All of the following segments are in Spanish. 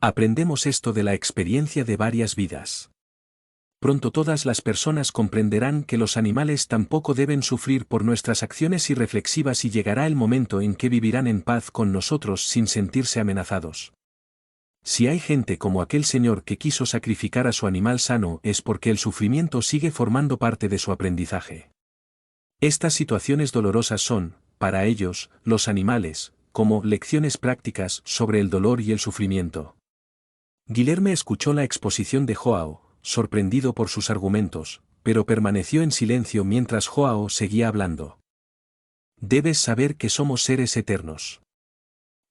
Aprendemos esto de la experiencia de varias vidas. Pronto todas las personas comprenderán que los animales tampoco deben sufrir por nuestras acciones irreflexivas y llegará el momento en que vivirán en paz con nosotros sin sentirse amenazados. Si hay gente como aquel señor que quiso sacrificar a su animal sano es porque el sufrimiento sigue formando parte de su aprendizaje. Estas situaciones dolorosas son, para ellos, los animales, como lecciones prácticas sobre el dolor y el sufrimiento. Guilherme escuchó la exposición de João, sorprendido por sus argumentos, pero permaneció en silencio mientras João seguía hablando. Debes saber que somos seres eternos.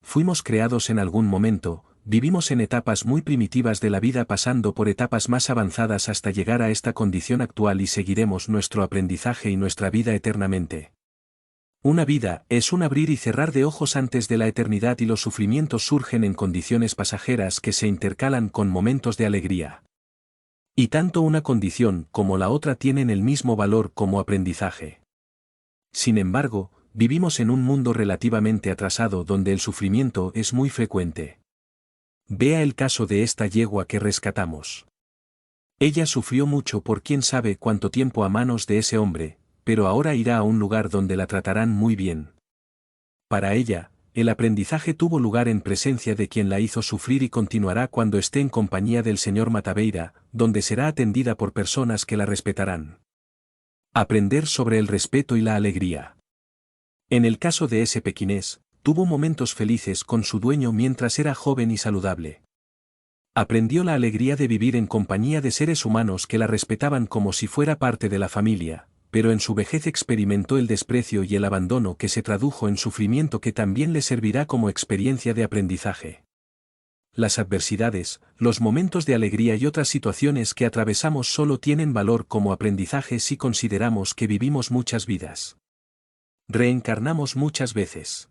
Fuimos creados en algún momento, vivimos en etapas muy primitivas de la vida pasando por etapas más avanzadas hasta llegar a esta condición actual y seguiremos nuestro aprendizaje y nuestra vida eternamente. Una vida es un abrir y cerrar de ojos antes de la eternidad y los sufrimientos surgen en condiciones pasajeras que se intercalan con momentos de alegría. Y tanto una condición como la otra tienen el mismo valor como aprendizaje. Sin embargo, vivimos en un mundo relativamente atrasado donde el sufrimiento es muy frecuente. Vea el caso de esta yegua que rescatamos. Ella sufrió mucho por quién sabe cuánto tiempo a manos de ese hombre, pero ahora irá a un lugar donde la tratarán muy bien. Para ella, el aprendizaje tuvo lugar en presencia de quien la hizo sufrir y continuará cuando esté en compañía del señor Matabeira, donde será atendida por personas que la respetarán. Aprender sobre el respeto y la alegría. En el caso de ese pequinés, tuvo momentos felices con su dueño mientras era joven y saludable. Aprendió la alegría de vivir en compañía de seres humanos que la respetaban como si fuera parte de la familia, pero en su vejez experimentó el desprecio y el abandono que se tradujo en sufrimiento que también le servirá como experiencia de aprendizaje. Las adversidades, los momentos de alegría y otras situaciones que atravesamos solo tienen valor como aprendizaje si consideramos que vivimos muchas vidas. Reencarnamos muchas veces.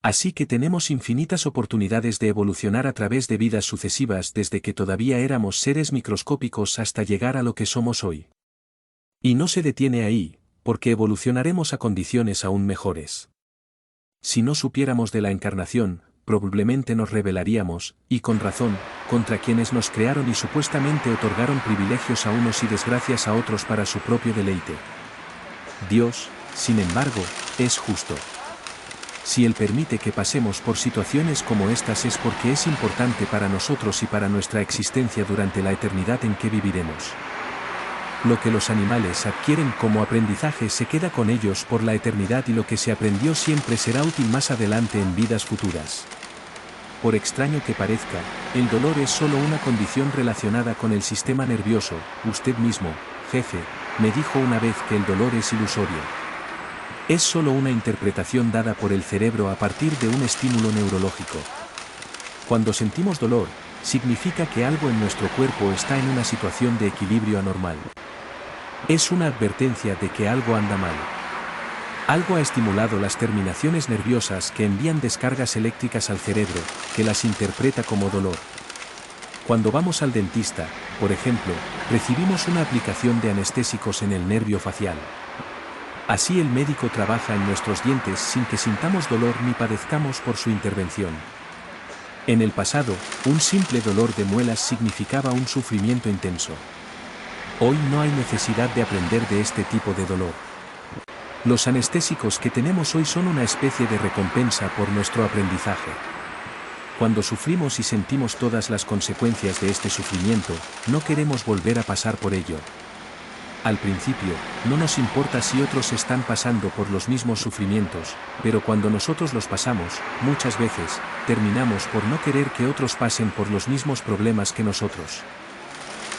Así que tenemos infinitas oportunidades de evolucionar a través de vidas sucesivas desde que todavía éramos seres microscópicos hasta llegar a lo que somos hoy. Y no se detiene ahí, porque evolucionaremos a condiciones aún mejores. Si no supiéramos de la encarnación, probablemente nos rebelaríamos, y con razón, contra quienes nos crearon y supuestamente otorgaron privilegios a unos y desgracias a otros para su propio deleite. Dios, sin embargo, es justo. Si Él permite que pasemos por situaciones como estas es porque es importante para nosotros y para nuestra existencia durante la eternidad en que viviremos. Lo que los animales adquieren como aprendizaje se queda con ellos por la eternidad y lo que se aprendió siempre será útil más adelante en vidas futuras. Por extraño que parezca, el dolor es solo una condición relacionada con el sistema nervioso. Usted mismo, jefe, me dijo una vez que el dolor es ilusorio. Es solo una interpretación dada por el cerebro a partir de un estímulo neurológico. Cuando sentimos dolor, significa que algo en nuestro cuerpo está en una situación de equilibrio anormal. Es una advertencia de que algo anda mal. Algo ha estimulado las terminaciones nerviosas que envían descargas eléctricas al cerebro, que las interpreta como dolor. Cuando vamos al dentista, por ejemplo, recibimos una aplicación de anestésicos en el nervio facial. Así el médico trabaja en nuestros dientes sin que sintamos dolor ni padezcamos por su intervención. En el pasado, un simple dolor de muelas significaba un sufrimiento intenso. Hoy no hay necesidad de aprender de este tipo de dolor. Los anestésicos que tenemos hoy son una especie de recompensa por nuestro aprendizaje. Cuando sufrimos y sentimos todas las consecuencias de este sufrimiento, no queremos volver a pasar por ello. Al principio, no nos importa si otros están pasando por los mismos sufrimientos, pero cuando nosotros los pasamos, muchas veces, terminamos por no querer que otros pasen por los mismos problemas que nosotros.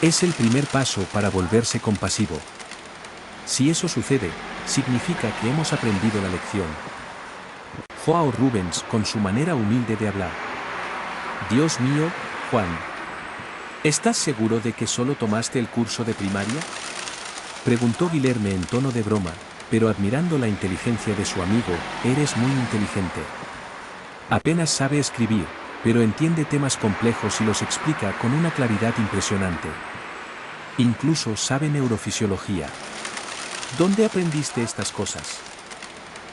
Es el primer paso para volverse compasivo. Si eso sucede, significa que hemos aprendido la lección. João Rubens con su manera humilde de hablar. Dios mío, Juan. ¿Estás seguro de que solo tomaste el curso de primaria? Preguntó Guilherme en tono de broma, pero admirando la inteligencia de su amigo. Eres muy inteligente. Apenas sabe escribir, pero entiende temas complejos y los explica con una claridad impresionante. Incluso sabe neurofisiología. ¿Dónde aprendiste estas cosas?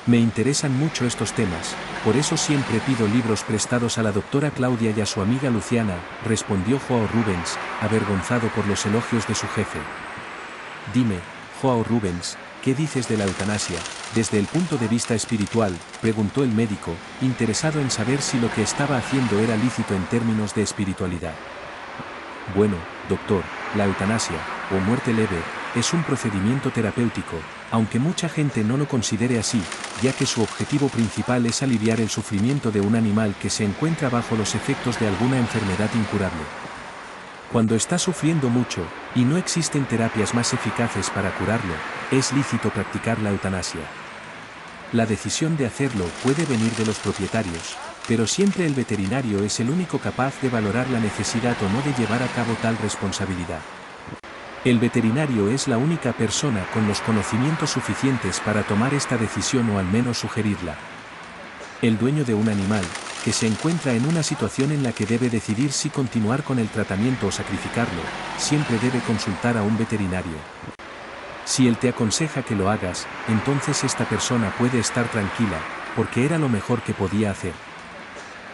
Me interesan mucho estos temas, por eso siempre pido libros prestados a la doctora Claudia y a su amiga Luciana, respondió Joao Rubens, avergonzado por los elogios de su jefe. Dime, Joao Rubens, ¿qué dices de la eutanasia, desde el punto de vista espiritual?, preguntó el médico, interesado en saber si lo que estaba haciendo era lícito en términos de espiritualidad. Bueno, doctor, la eutanasia, o muerte leve, es un procedimiento terapéutico, aunque mucha gente no lo considere así, ya que su objetivo principal es aliviar el sufrimiento de un animal que se encuentra bajo los efectos de alguna enfermedad incurable. Cuando está sufriendo mucho, y no existen terapias más eficaces para curarlo, es lícito practicar la eutanasia. La decisión de hacerlo puede venir de los propietarios, pero siempre el veterinario es el único capaz de valorar la necesidad o no de llevar a cabo tal responsabilidad. El veterinario es la única persona con los conocimientos suficientes para tomar esta decisión o al menos sugerirla. El dueño de un animal, que se encuentra en una situación en la que debe decidir si continuar con el tratamiento o sacrificarlo, siempre debe consultar a un veterinario. Si él te aconseja que lo hagas, entonces esta persona puede estar tranquila, porque era lo mejor que podía hacer.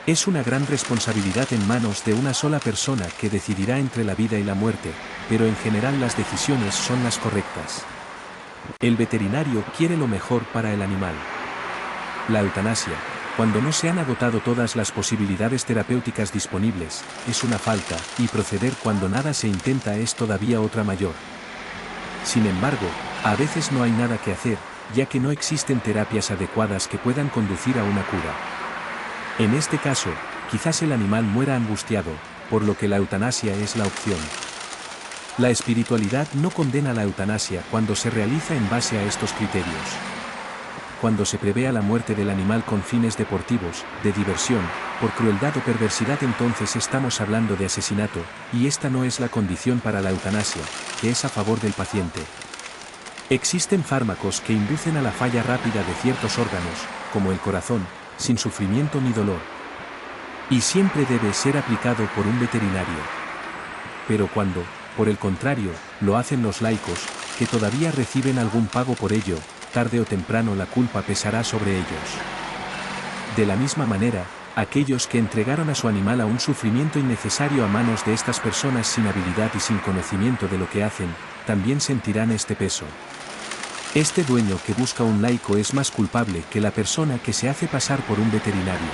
Es una gran responsabilidad en manos de una sola persona que decidirá entre la vida y la muerte, pero en general las decisiones son las correctas. El veterinario quiere lo mejor para el animal. La eutanasia, cuando no se han agotado todas las posibilidades terapéuticas disponibles, es una falta, y proceder cuando nada se intenta es todavía otra mayor. Sin embargo, a veces no hay nada que hacer, ya que no existen terapias adecuadas que puedan conducir a una cura. En este caso, quizás el animal muera angustiado, por lo que la eutanasia es la opción. La espiritualidad no condena la eutanasia cuando se realiza en base a estos criterios. Cuando se prevea la muerte del animal con fines deportivos, de diversión, por crueldad o perversidad, entonces estamos hablando de asesinato, y esta no es la condición para la eutanasia, que es a favor del paciente. Existen fármacos que inducen a la falla rápida de ciertos órganos, como el corazón, sin sufrimiento ni dolor. Y siempre debe ser aplicado por un veterinario. Pero cuando, por el contrario, lo hacen los laicos, que todavía reciben algún pago por ello, tarde o temprano la culpa pesará sobre ellos. De la misma manera, aquellos que entregaron a su animal a un sufrimiento innecesario a manos de estas personas sin habilidad y sin conocimiento de lo que hacen, también sentirán este peso. Este dueño que busca un laico es más culpable que la persona que se hace pasar por un veterinario.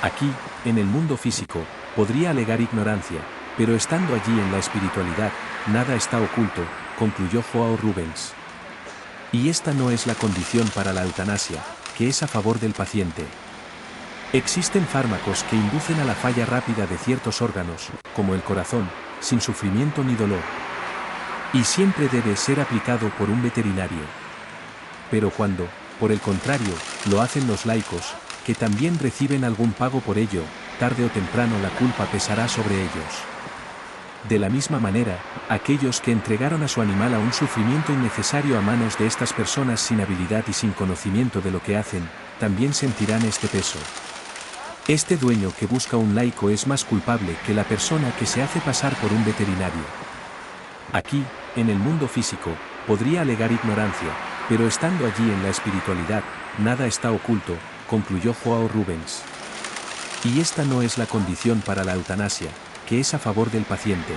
Aquí, en el mundo físico, podría alegar ignorancia, pero estando allí en la espiritualidad, nada está oculto, concluyó Joao Rubens. Y esta no es la condición para la eutanasia, que es a favor del paciente. Existen fármacos que inducen a la falla rápida de ciertos órganos, como el corazón, sin sufrimiento ni dolor. Y siempre debe ser aplicado por un veterinario. Pero cuando, por el contrario, lo hacen los laicos, que también reciben algún pago por ello, tarde o temprano la culpa pesará sobre ellos. De la misma manera, aquellos que entregaron a su animal a un sufrimiento innecesario a manos de estas personas sin habilidad y sin conocimiento de lo que hacen, también sentirán este peso. Este dueño que busca un laico es más culpable que la persona que se hace pasar por un veterinario. Aquí, en el mundo físico, podría alegar ignorancia, pero estando allí en la espiritualidad, nada está oculto, concluyó Joao Rubens. Y esta no es la condición para la eutanasia, que es a favor del paciente.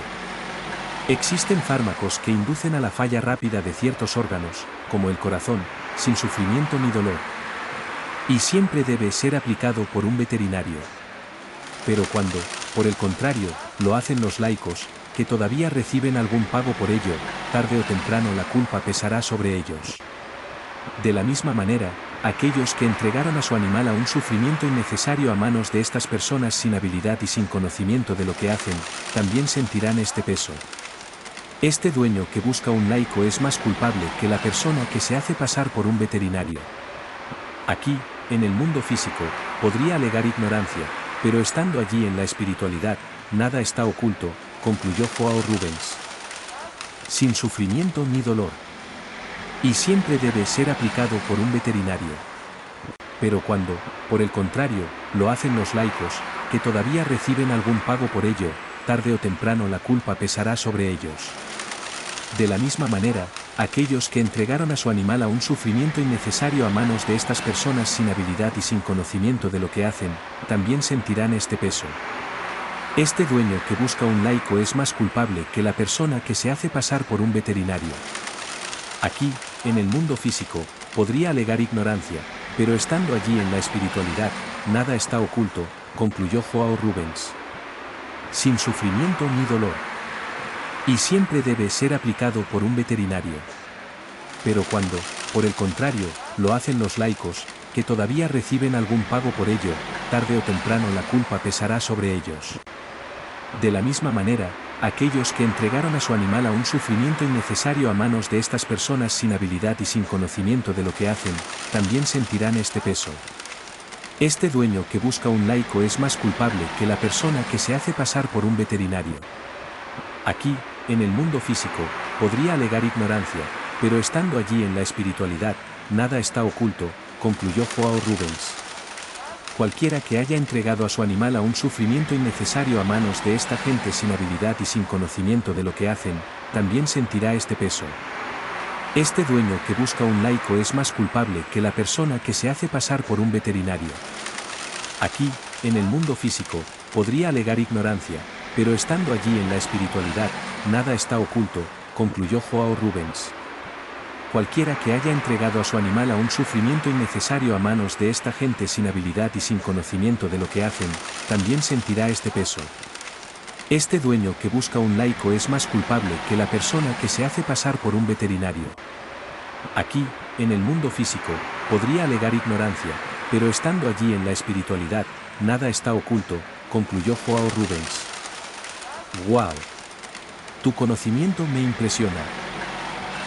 Existen fármacos que inducen a la falla rápida de ciertos órganos, como el corazón, sin sufrimiento ni dolor. Y siempre debe ser aplicado por un veterinario. Pero cuando, por el contrario, lo hacen los laicos, que todavía reciben algún pago por ello, tarde o temprano la culpa pesará sobre ellos. De la misma manera, aquellos que entregaron a su animal a un sufrimiento innecesario a manos de estas personas sin habilidad y sin conocimiento de lo que hacen, también sentirán este peso. Este dueño que busca un laico es más culpable que la persona que se hace pasar por un veterinario. Aquí, en el mundo físico, podría alegar ignorancia, pero estando allí en la espiritualidad, nada está oculto, concluyó Joao Rubens. Sin sufrimiento ni dolor. Y siempre debe ser aplicado por un veterinario. Pero cuando, por el contrario, lo hacen los laicos, que todavía reciben algún pago por ello, tarde o temprano la culpa pesará sobre ellos. De la misma manera, aquellos que entregaron a su animal a un sufrimiento innecesario a manos de estas personas sin habilidad y sin conocimiento de lo que hacen, también sentirán este peso. Este dueño que busca un laico es más culpable que la persona que se hace pasar por un veterinario. Aquí, en el mundo físico, podría alegar ignorancia, pero estando allí en la espiritualidad, nada está oculto, concluyó Joao Rubens. Sin sufrimiento ni dolor. Y siempre debe ser aplicado por un veterinario. Pero cuando, por el contrario, lo hacen los laicos, que todavía reciben algún pago por ello, tarde o temprano la culpa pesará sobre ellos. De la misma manera, aquellos que entregaron a su animal a un sufrimiento innecesario a manos de estas personas sin habilidad y sin conocimiento de lo que hacen, también sentirán este peso. Este dueño que busca un laico es más culpable que la persona que se hace pasar por un veterinario. Aquí, en el mundo físico, podría alegar ignorancia, pero estando allí en la espiritualidad, nada está oculto, concluyó Joao Rubens. Cualquiera que haya entregado a su animal a un sufrimiento innecesario a manos de esta gente sin habilidad y sin conocimiento de lo que hacen, también sentirá este peso. Este dueño que busca un laico es más culpable que la persona que se hace pasar por un veterinario. Aquí, en el mundo físico, podría alegar ignorancia, pero estando allí en la espiritualidad, nada está oculto, concluyó Joao Rubens. Cualquiera que haya entregado a su animal a un sufrimiento innecesario a manos de esta gente sin habilidad y sin conocimiento de lo que hacen, también sentirá este peso. Este dueño que busca un laico es más culpable que la persona que se hace pasar por un veterinario. Aquí, en el mundo físico, podría alegar ignorancia, pero estando allí en la espiritualidad, nada está oculto, concluyó Joao Rubens. ¡Wow! Tu conocimiento me impresiona.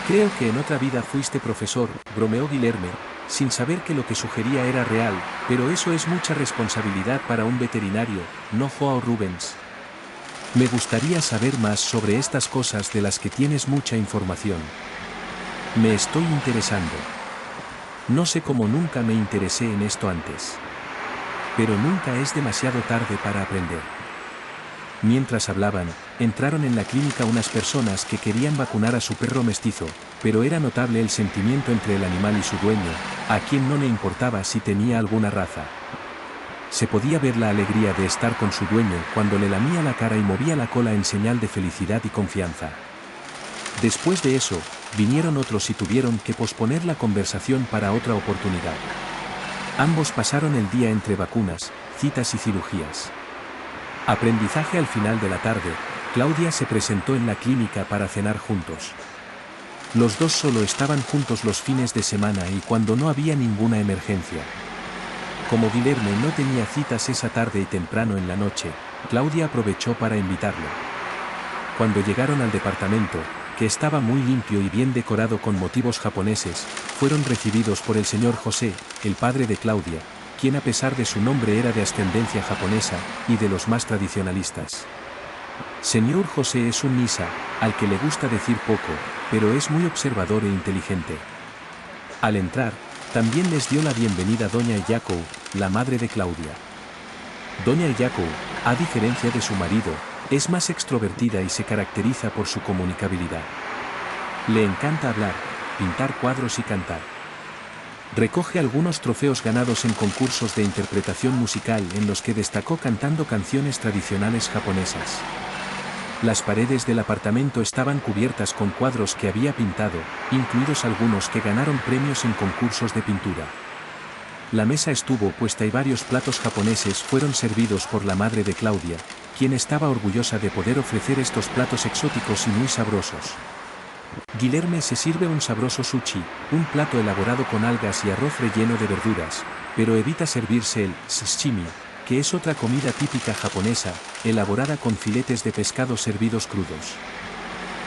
Creo que en otra vida fuiste profesor, bromeó Guilherme, sin saber que lo que sugería era real, pero eso es mucha responsabilidad para un veterinario, ¿no, Joao Rubens? Me gustaría saber más sobre estas cosas de las que tienes mucha información. Me estoy interesando. No sé cómo nunca me interesé en esto antes. Pero nunca es demasiado tarde para aprender. Mientras hablaban, entraron en la clínica unas personas que querían vacunar a su perro mestizo, pero era notable el sentimiento entre el animal y su dueño, a quien no le importaba si tenía alguna raza. Se podía ver la alegría de estar con su dueño cuando le lamía la cara y movía la cola en señal de felicidad y confianza. Después de eso, vinieron otros y tuvieron que posponer la conversación para otra oportunidad. Ambos pasaron el día entre vacunas, citas y cirugías. Aprendizaje al final de la tarde, Claudia se presentó en la clínica para cenar juntos. Los dos solo estaban juntos los fines de semana y cuando no había ninguna emergencia. Como Guilherme no tenía citas esa tarde y temprano en la noche, Claudia aprovechó para invitarlo. Cuando llegaron al departamento, que estaba muy limpio y bien decorado con motivos japoneses, fueron recibidos por el señor José, el padre de Claudia, quien a pesar de su nombre era de ascendencia japonesa, y de los más tradicionalistas. Señor José es un nisa, al que le gusta decir poco, pero es muy observador e inteligente. Al entrar, también les dio la bienvenida doña Eyako, la madre de Claudia. Doña Eyako, a diferencia de su marido, es más extrovertida y se caracteriza por su comunicabilidad. Le encanta hablar, pintar cuadros y cantar. Recoge algunos trofeos ganados en concursos de interpretación musical en los que destacó cantando canciones tradicionales japonesas. Las paredes del apartamento estaban cubiertas con cuadros que había pintado, incluidos algunos que ganaron premios en concursos de pintura. La mesa estuvo puesta y varios platos japoneses fueron servidos por la madre de Claudia, quien estaba orgullosa de poder ofrecer estos platos exóticos y muy sabrosos. Guilherme se sirve un sabroso sushi, un plato elaborado con algas y arroz relleno de verduras, pero evita servirse el sashimi, que es otra comida típica japonesa, elaborada con filetes de pescado servidos crudos.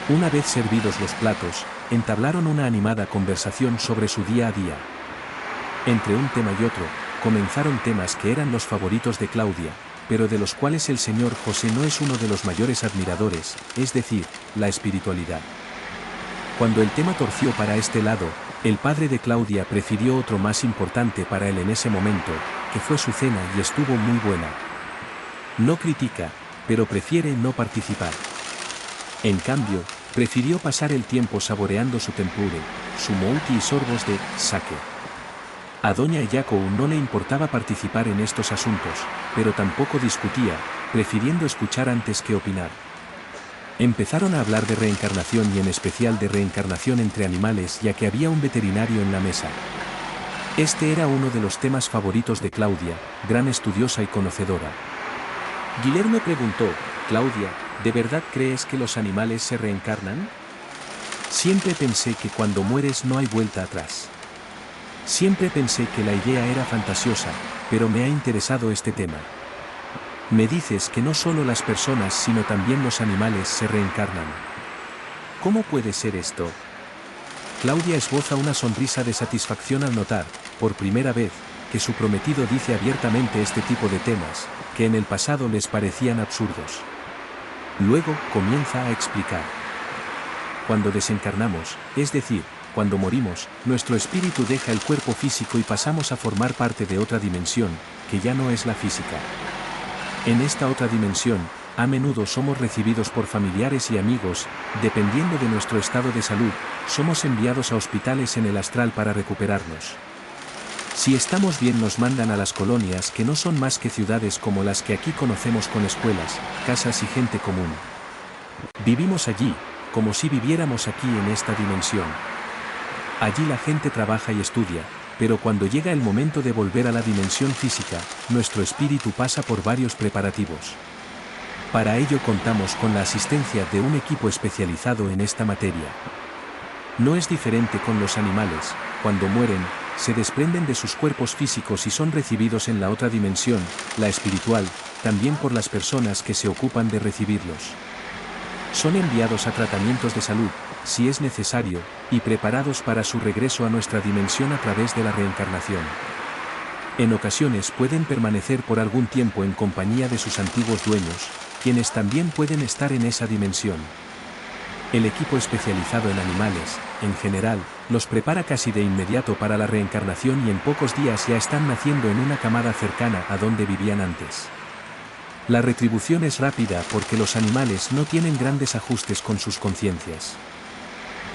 Una vez servidos los platos, entablaron una animada conversación sobre su día a día. Entre un tema y otro, comenzaron temas que eran los favoritos de Claudia, pero de los cuales el señor José no es uno de los mayores admiradores, es decir, la espiritualidad. Cuando el tema torció para este lado, el padre de Claudia prefirió otro más importante para él en ese momento, que fue su cena y estuvo muy buena. No critica, pero prefiere no participar. En cambio, Prefirió pasar el tiempo saboreando su tempure, su mouti y sorbos de sake. A doña Yakou no le importaba participar en estos asuntos, pero tampoco discutía, prefiriendo escuchar antes que opinar. Empezaron a hablar de reencarnación y en especial de reencarnación entre animales, ya que había un veterinario en la mesa. Este era uno de los temas favoritos de Claudia, gran estudiosa y conocedora. Guillermo preguntó: Claudia, ¿de verdad crees que los animales se reencarnan? Siempre pensé que cuando mueres no hay vuelta atrás. Siempre pensé que la idea era fantasiosa, pero me ha interesado este tema. Me dices que no solo las personas sino también los animales se reencarnan. ¿Cómo puede ser esto? Claudia esboza una sonrisa de satisfacción al notar, por primera vez, que su prometido dice abiertamente este tipo de temas, que en el pasado les parecían absurdos. Luego comienza a explicar. Cuando desencarnamos, es decir, cuando morimos, nuestro espíritu deja el cuerpo físico y pasamos a formar parte de otra dimensión, que ya no es la física. En esta otra dimensión, a menudo somos recibidos por familiares y amigos, dependiendo de nuestro estado de salud, somos enviados a hospitales en el astral para recuperarnos. Si estamos bien nos mandan a las colonias, que no son más que ciudades como las que aquí conocemos, con escuelas, casas y gente común. Vivimos allí, como si viviéramos aquí en esta dimensión. Allí la gente trabaja y estudia, pero cuando llega el momento de volver a la dimensión física, nuestro espíritu pasa por varios preparativos. Para ello contamos con la asistencia de un equipo especializado en esta materia. No es diferente con los animales. Cuando mueren, se desprenden de sus cuerpos físicos y son recibidos en la otra dimensión, la espiritual, también por las personas que se ocupan de recibirlos. Son enviados a tratamientos de salud, si es necesario, y preparados para su regreso a nuestra dimensión a través de la reencarnación. En ocasiones pueden permanecer por algún tiempo en compañía de sus antiguos dueños, quienes también pueden estar en esa dimensión. El equipo especializado en animales, en general, los prepara casi de inmediato para la reencarnación y en pocos días ya están naciendo en una camada cercana a donde vivían antes. La retribución es rápida porque los animales no tienen grandes ajustes con sus conciencias.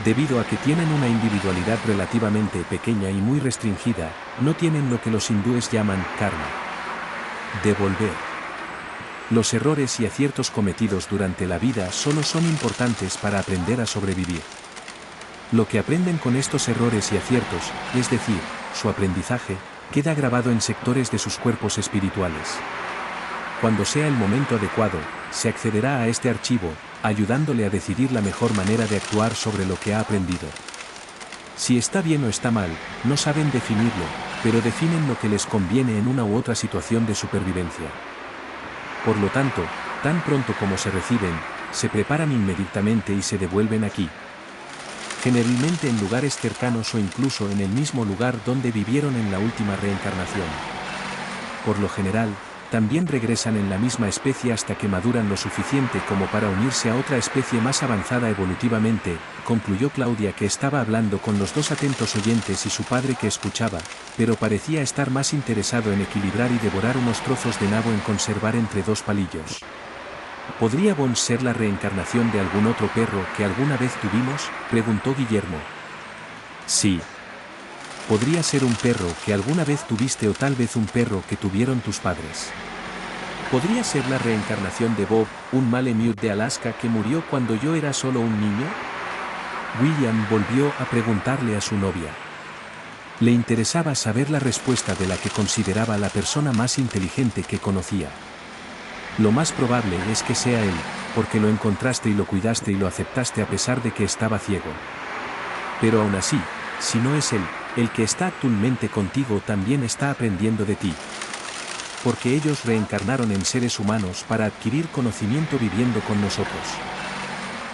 Debido a que tienen una individualidad relativamente pequeña y muy restringida, no tienen lo que los hindúes llaman karma. Devolver. Los errores y aciertos cometidos durante la vida solo son importantes para aprender a sobrevivir. Lo que aprenden con estos errores y aciertos, es decir, su aprendizaje, queda grabado en sectores de sus cuerpos espirituales. Cuando sea el momento adecuado, se accederá a este archivo, ayudándole a decidir la mejor manera de actuar sobre lo que ha aprendido. Si está bien o está mal, no saben definirlo, pero definen lo que les conviene en una u otra situación de supervivencia. Por lo tanto, tan pronto como se reciben, se preparan inmediatamente y se devuelven aquí. Generalmente en lugares cercanos o incluso en el mismo lugar donde vivieron en la última reencarnación. Por lo general, también regresan en la misma especie hasta que maduran lo suficiente como para unirse a otra especie más avanzada evolutivamente, concluyó Claudia, que estaba hablando con los dos atentos oyentes y su padre que escuchaba, pero parecía estar más interesado en equilibrar y devorar unos trozos de nabo en conservar entre dos palillos. ¿Podría Bones ser la reencarnación de algún otro perro que alguna vez tuvimos?, preguntó Guillermo. Sí. Podría ser un perro que alguna vez tuviste o tal vez un perro que tuvieron tus padres. ¿Podría ser la reencarnación de Bob, un Malemute de Alaska que murió cuando yo era solo un niño? William volvió a preguntarle a su novia. Le interesaba saber la respuesta de la que consideraba la persona más inteligente que conocía. Lo más probable es que sea él, porque lo encontraste y lo cuidaste y lo aceptaste a pesar de que estaba ciego. Pero aún así, si no es él, el que está actualmente contigo también está aprendiendo de ti. Porque ellos reencarnaron en seres humanos para adquirir conocimiento viviendo con nosotros.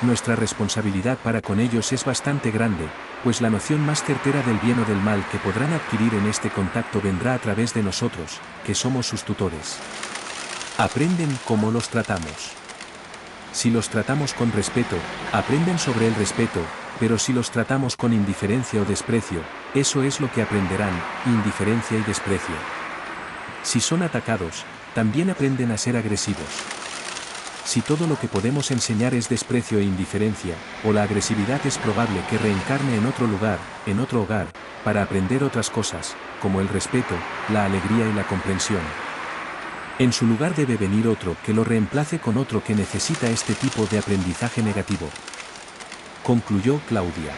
Nuestra responsabilidad para con ellos es bastante grande, pues la noción más certera del bien o del mal que podrán adquirir en este contacto vendrá a través de nosotros, que somos sus tutores. Aprenden cómo los tratamos. Si los tratamos con respeto, aprenden sobre el respeto, pero si los tratamos con indiferencia o desprecio, eso es lo que aprenderán, indiferencia y desprecio. Si son atacados, también aprenden a ser agresivos. Si todo lo que podemos enseñar es desprecio e indiferencia, o la agresividad, es probable que reencarne en otro lugar, en otro hogar, para aprender otras cosas, como el respeto, la alegría y la comprensión. En su lugar debe venir otro que lo reemplace con otro que necesita este tipo de aprendizaje negativo. Concluyó Claudia.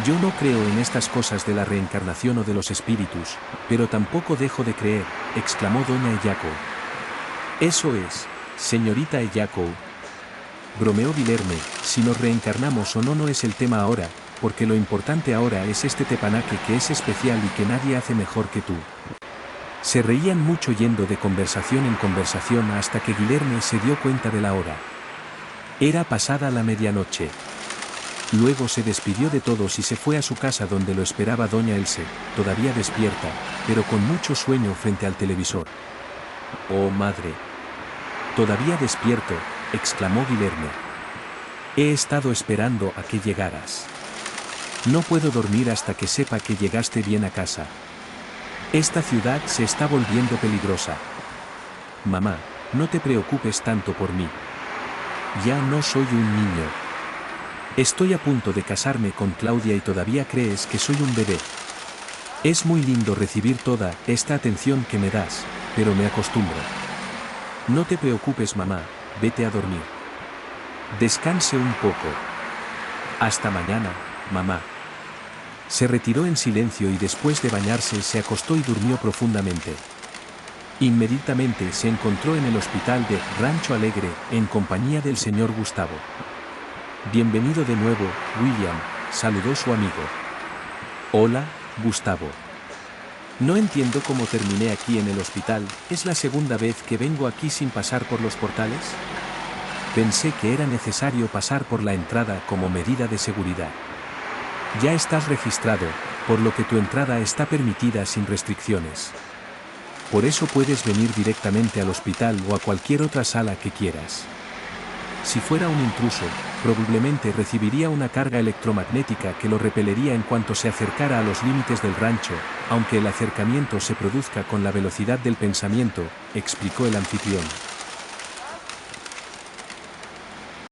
Yo no creo en estas cosas de la reencarnación o de los espíritus, pero tampoco dejo de creer, exclamó doña Eyako. Eso es, señorita Eyako, bromeó Guilherme, si nos reencarnamos o no no es el tema ahora, porque lo importante ahora es este tepanaque que es especial y que nadie hace mejor que tú. Se reían mucho yendo de conversación en conversación hasta que Guilherme se dio cuenta de la hora. Era pasada la medianoche. Luego se despidió de todos y se fue a su casa donde lo esperaba doña Else, todavía despierta, pero con mucho sueño frente al televisor. «Oh madre. Todavía despierto», exclamó Guilherme. «He estado esperando a que llegaras. No puedo dormir hasta que sepa que llegaste bien a casa. Esta ciudad se está volviendo peligrosa. Mamá, no te preocupes tanto por mí. Ya no soy un niño. Estoy a punto de casarme con Claudia y todavía crees que soy un bebé. Es muy lindo recibir toda esta atención que me das, pero me acostumbro. No te preocupes, mamá, vete a dormir. Descanse un poco. Hasta mañana, mamá». Se retiró en silencio y después de bañarse se acostó y durmió profundamente. Inmediatamente se encontró en el hospital de Rancho Alegre, en compañía del señor Gustavo. «Bienvenido de nuevo, William», saludó su amigo. «Hola, Gustavo. No entiendo cómo terminé aquí en el hospital, ¿es la segunda vez que vengo aquí sin pasar por los portales? Pensé que era necesario pasar por la entrada como medida de seguridad. Ya estás registrado, por lo que tu entrada está permitida sin restricciones. Por eso puedes venir directamente al hospital o a cualquier otra sala que quieras. Si fuera un intruso, probablemente recibiría una carga electromagnética que lo repelería en cuanto se acercara a los límites del rancho, aunque el acercamiento se produzca con la velocidad del pensamiento», explicó el anfitrión.